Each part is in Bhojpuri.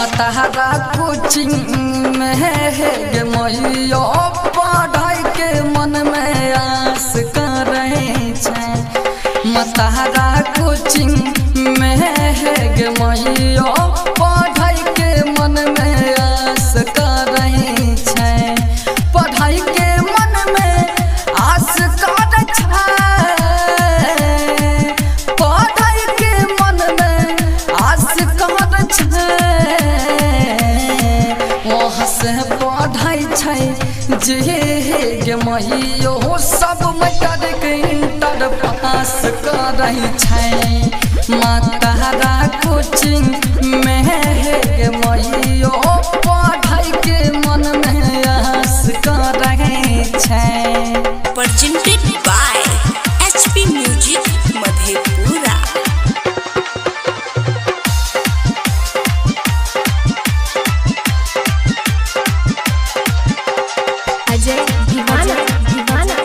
मतहरा कोचिंग में है गे मैया पढ़ाई के मन में आस कर रहे छे। मतहरा कोचिंग में है गे मैया पढ़ाई के मन में आस कर रहे छे। पढ़ाई के मन में आस कर छे। पढ़ाई के मन में आस कर छे। वहाँ से पढ़ाई छे जे गे मैया सब मैट्रिक इंटर पास कर रही छे। मतहरा कोचिंग में है गे मैया पढ़ाई के मन में आस कर रहे छे। Presented by HP Music Madhepura. Ajay दीवाना दीवाना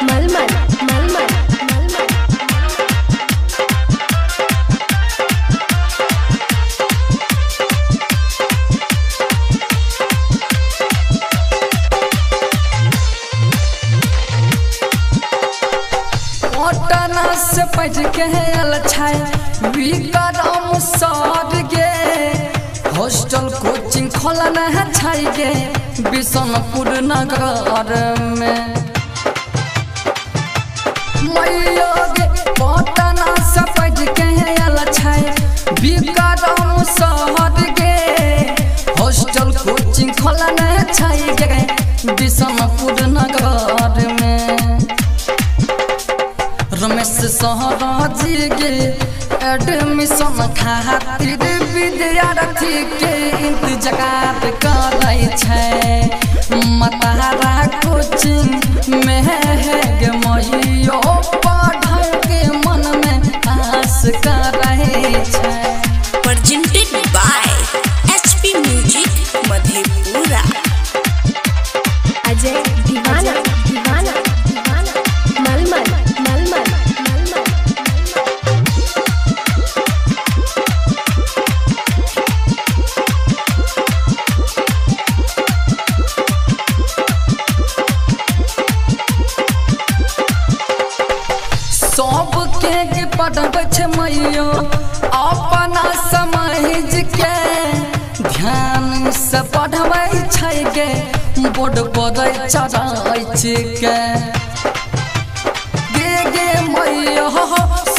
मलमल मलमल मलमल। पटना से पढ़ के आयल छे विक्रम सर गे। हॉस्टल कोचिंग खोलन है छे गे बिशनपुर नगर में। मैया गे पटना से पढ़ के आयल छे विक्रम सर गे। हॉस्टल कोचिंग खोलन है छे गे बिशनपुर नगर में। रमेश सहराजी गे एडमिशन खातिर विद्यार्थी के इंतजार करे छे। मतहरा कोचिंग में है गे मैया पढ़ाई के मन में आस कर रहे छे। Presented by HP Music Madhepura. Ajay दीवाना दीवाना दीवाना मलमल मलमल मलमल। सबके गे पढ़बै छे मैया अपना समझ के। ध्यान से पढ़बै छे गे बोर्ड पर चढ़ै के। गे गे मैया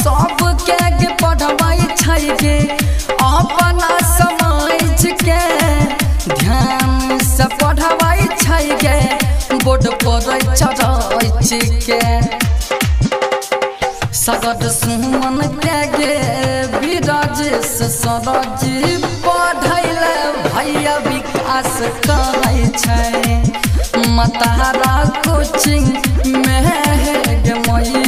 सबके गे पढ़बै छे गे अपना समझ के। ध्यान से पढ़बै छे गे बोर्ड पर चढ़ै के। सगत सुमन के गे विराजेश सरजी पढ़ैले भैया विकास करे छे। मतहरा कोचिंग में है गे मैया